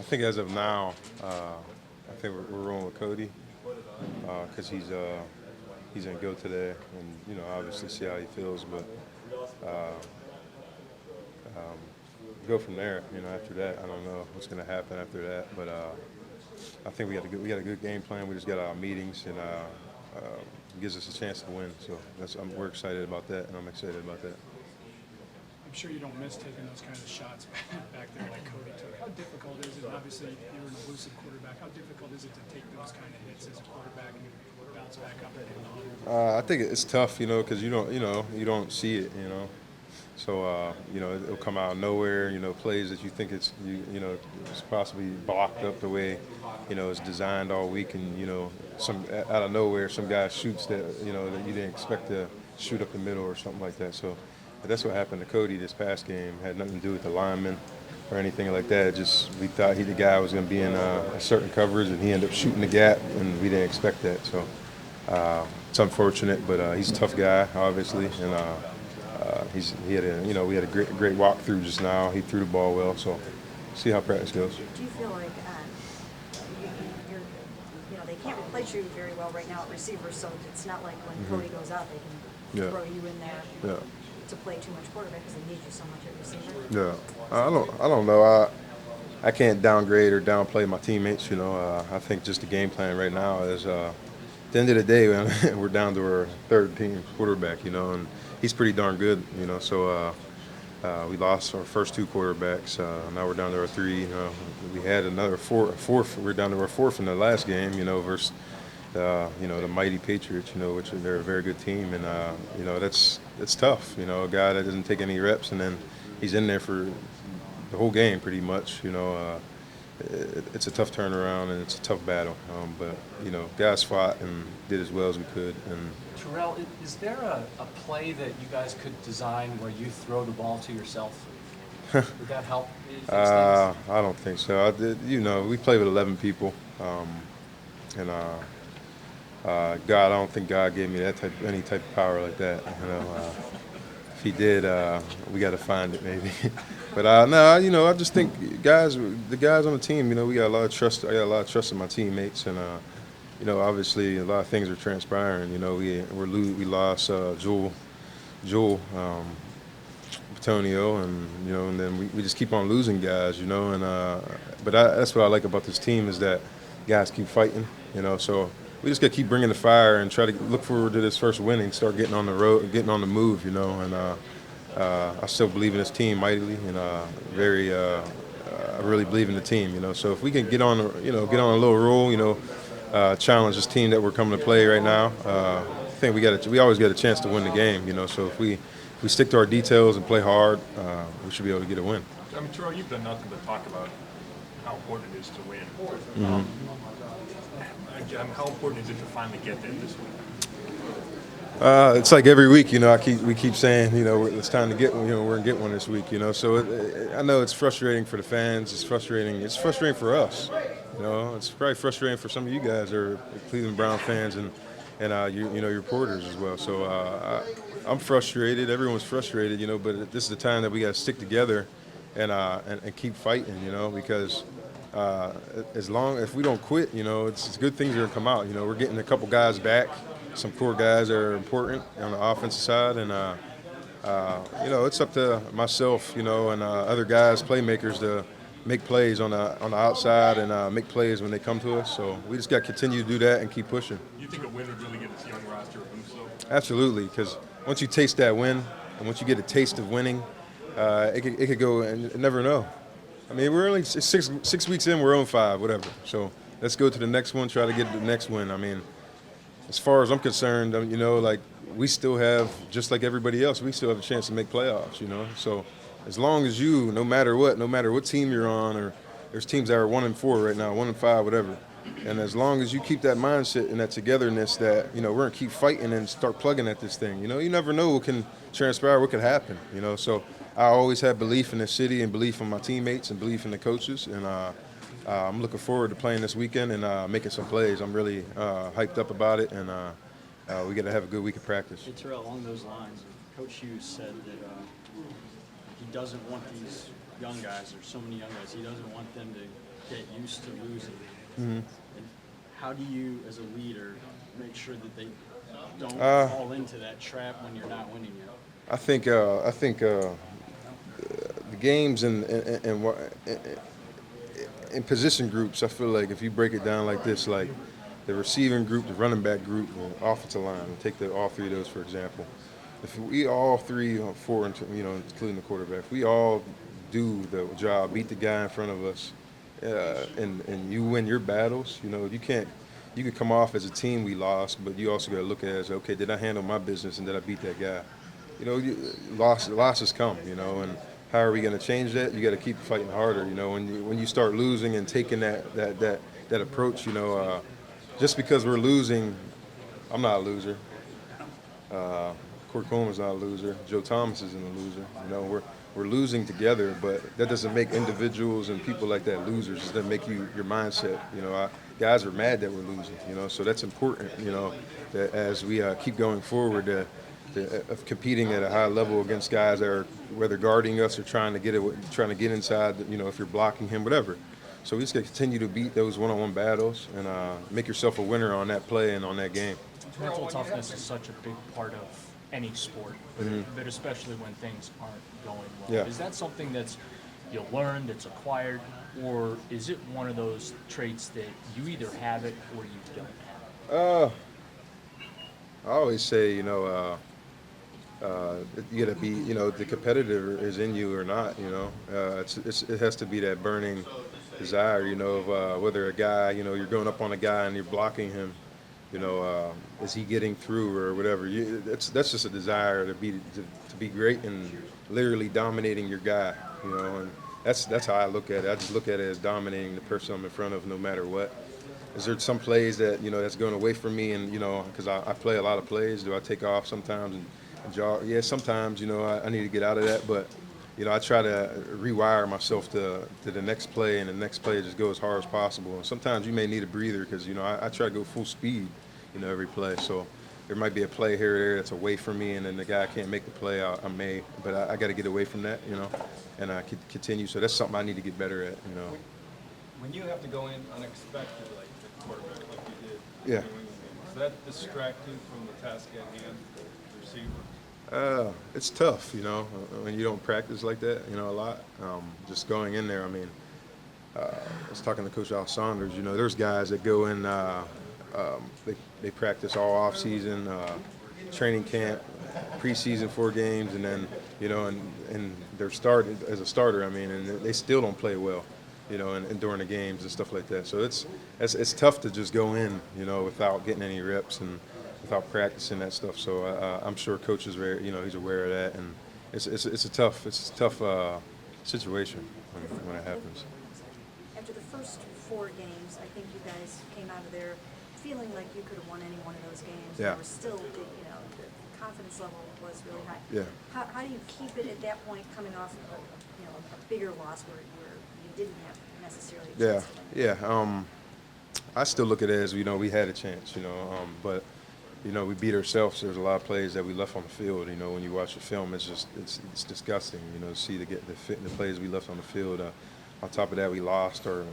think as of now, I think we're rolling with Cody because he's gonna go today, and obviously see how he feels, but uh, go from there. After that, I don't know what's gonna happen after that, but I think we got a good game plan. We just got our meetings, and gives us a chance to win. So we're excited about that, and I'm excited about that. I'm sure you don't miss taking those kind of shots back there like Cody took. How difficult is it? Obviously, you're an elusive quarterback. How difficult is it to take those kind of hits as a quarterback and bounce back up again? I think it's tough, because you don't see it. So it'll come out of nowhere. Plays that you think it's possibly blocked up the way it's designed all week, and some out of nowhere some guy shoots that that you didn't expect to shoot up the middle or something like that. So that's what happened to Cody this past game. Had nothing to do with the lineman or anything like that. Just we thought the guy was going to be in a certain coverage, and he ended up shooting the gap, and we didn't expect that. So it's unfortunate, but he's a tough guy, obviously, and we had a great walkthrough just now. He threw the ball well, so see how practice goes. Do you feel like they can't replace you very well right now at receiver, so it's not like when Cody goes out, they can throw you in there to play too much quarterback because they need you so much at receiver? Yeah, I don't know. I can't downgrade or downplay my teammates. I think just the game plan right now is at the end of the day, we're down to our third team quarterback. And he's pretty darn good. So we lost our first two quarterbacks. Now we're down to our three. We had another fourth. We're down to our fourth in the last game. Versus the mighty Patriots. Which they're a very good team, and that's tough. A guy that doesn't take any reps, and then he's in there for the whole game pretty much. It's a tough turnaround, and it's a tough battle. But guys fought and did as well as we could. And Terrelle, is there a play that you guys could design where you throw the ball to yourself? Would that help? I don't think so. We play with 11 people, and God, I don't think God gave me any type of power like that. If He did, we got to find it maybe. But no, I just think the guys on the team, we got a lot of trust. I got a lot of trust in my teammates, and obviously a lot of things are transpiring. We lost Joel Antonio, and then we just keep on losing guys. But that's what I like about this team is that guys keep fighting. So we just got to keep bringing the fire and try to look forward to this first winning, start getting on the road, getting on the move. And I still believe in this team mightily, and I really believe in the team. So if we can get on a little roll, challenge this team that we're coming to play right now, I think we always get a chance to win the game. So if we stick to our details and play hard, we should be able to get a win. I mean, Terrelle, you've done nothing but talk about how important it is to win. How important is it to finally get there this week? It's like every week, we keep saying, it's time to get one. We're gonna get one this week. So I know it's frustrating for the fans. It's frustrating for us. It's probably frustrating for some of you guys who are Cleveland Brown fans and your reporters as well. So I'm frustrated. Everyone's frustrated. But this is the time that we got to stick together and keep fighting. Because if we don't quit, it's good things are gonna come out. We're getting a couple guys back. Some core guys that are important on the offensive side, and it's up to myself, and other guys, playmakers, to make plays on the outside and make plays when they come to us. So we just got to continue to do that and keep pushing. You think a win would really give this young roster a boost, though? Absolutely, because once you taste that win, and once you get a taste of winning, it could go, and you never know. I mean, we're only six weeks in, we're 0-5, whatever. So let's go to the next one, try to get the next win. I mean, as far as I'm concerned, we still have, just like everybody else, we still have a chance to make playoffs, So as long as no matter what team you're on, or there's teams that are 1-4 right now, 1-5, whatever. And as long as you keep that mindset and that togetherness that, we're going to keep fighting and start plugging at this thing. You never know what can transpire, what can happen, So I always have belief in the city and belief in my teammates and belief in the coaches. And I'm looking forward to playing this weekend and making some plays. I'm really hyped up about it, and we got to have a good week of practice. Hey, Terrelle, along those lines, Coach Hughes said that he doesn't want these young guys, there's so many young guys, he doesn't want them to get used to losing. Mm-hmm. And how do you, as a leader, make sure that they don't fall into that trap when you're not winning yet? I think the games in position groups, I feel like if you break it down like this, like the receiving group, the running back group, the offensive line, take all three of those for example. If we all three or four, including the quarterback, if we all do the job, beat the guy in front of us, and you win your battles, you can't. You could come off as a team we lost, but you also got to look at it as, okay, did I handle my business and did I beat that guy? Losses come, and how are we going to change that? You got to keep fighting harder, when you start losing and taking that approach, just because we're losing, I'm not a loser. Kurt Coleman's not a loser. Joe Thomas isn't a loser. We're losing together, but that doesn't make individuals and people like that losers. It doesn't make your mindset. Guys are mad that we're losing. So that's important. That as we keep going forward, of competing at a high level against guys that are whether guarding us or trying to get inside. If you're blocking him, whatever. So we just got to continue to beat those one-on-one battles and make yourself a winner on that play and on that game. Mental toughness is such a big part of any sport, but especially when things aren't going well. Yeah. Is that something that's you learn, that's acquired, or is it one of those traits that you either have it or you don't have it? I always say, you got to be, the competitive is in you or not. It has to be that burning desire, of whether a guy, you're going up on a guy and you're blocking him. Is he getting through or whatever? That's just a desire to be great and literally dominating your guy. And that's how I look at it. I just look at it as dominating the person I'm in front of, no matter what. Is there some plays that that's going away from me, and because I play a lot of plays, do I take off sometimes and jog? Yeah, sometimes I need to get out of that, but I try to rewire myself to the next play, and the next play just go as hard as possible. And sometimes you may need a breather because I try to go full speed, every play. So there might be a play here or there that's away from me, and then the guy can't make the play. I may, but I got to get away from that, and I could continue. So that's something I need to get better at, When you have to go in unexpected, like the quarterback, like you did, Yeah. does that distract you from the task at hand, the receiver? It's tough, when you don't practice like that, a lot. Just going in there, I was talking to Coach Al Saunders, there's guys that go in, they practice all off season, training camp, preseason 4 games, and then, and they're started as a starter, and they still don't play well, and during the games and stuff like that. So it's tough to just go in, without getting any reps and without practicing that stuff. So I'm sure Coach is very, he's aware of that, and it's a tough situation when it happens. After the first 4 games, I think you guys came out of there feeling like you could have won any one of those games. Yeah. There was still, the confidence level was really high. Yeah. How do you keep it at that point, coming off of a bigger loss where you didn't have necessarily a chance to win? I still look at it as, we had a chance, but, we beat ourselves. There's a lot of plays that we left on the field. When you watch the film, it's disgusting, to see the plays we left on the field. On top of that, we lost our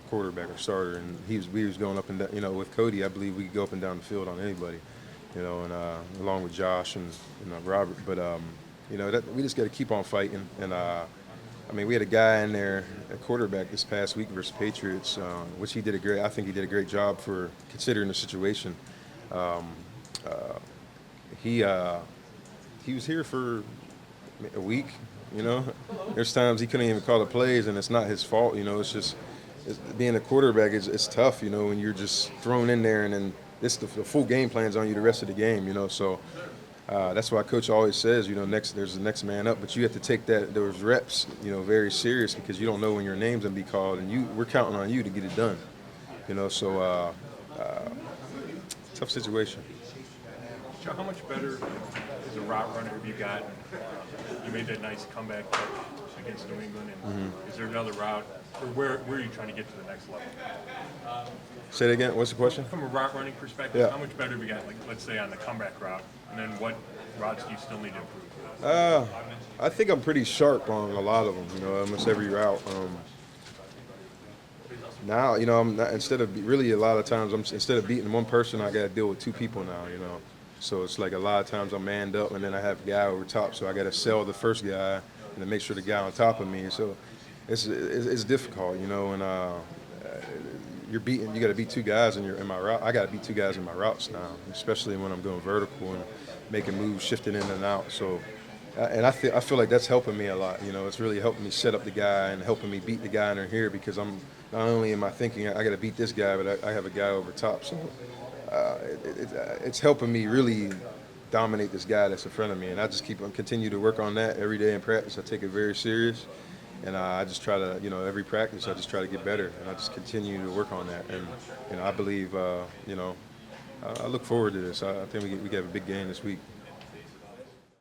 quarterback, our starter, and we was going up and down. With Cody, I believe we could go up and down the field on anybody, and along with Josh and Robert. But we just got to keep on fighting. And we had a guy in there, a quarterback this past week versus Patriots, which I think he did a great job for considering the situation. He was here for a week. There's times he couldn't even call the plays, and it's not his fault. It's just being a quarterback. It's tough. When you're just thrown in there, and then the full game plan's on you the rest of the game. So that's why Coach always says, there's the next man up, but you have to take those reps, very serious, because you don't know when your name's gonna be called, and we're counting on you to get it done. So tough situation. Joe, how much better as a route runner have you gotten? You made that nice comeback catch against New England, and is there another route, or where are you trying to get to the next level? Say that again. What's the question? From a route running perspective, Yeah. How much better have you got, like, let's say on the comeback route, and then what routes do you still need to improve? I think I'm pretty sharp on a lot of them. Almost every route. Now, you know, I'm not, instead of really a lot of times instead of beating one person, I got to deal with two people now. You know, so it's like a lot of times I'm manned up, and then I have a guy over top, so I got to sell the first guy and then make sure the guy on top of me. So it's difficult, you know, and you got to beat two guys in my route. I got to beat two guys in my routes now, especially when I'm going vertical and making moves, shifting in and out. So. And I feel like that's helping me a lot. You know, it's really helping me set up the guy and helping me beat the guy under here because I'm not only am I thinking I got to beat this guy, but I have a guy over top. So it's helping me really dominate this guy that's in front of me. And I just continue to work on that every day in practice. I take it very serious. And I just try to, you know, every practice I just try to get better. And I just continue to work on that. And, you know, I believe, you know, I look forward to this. I think we have a big game this week.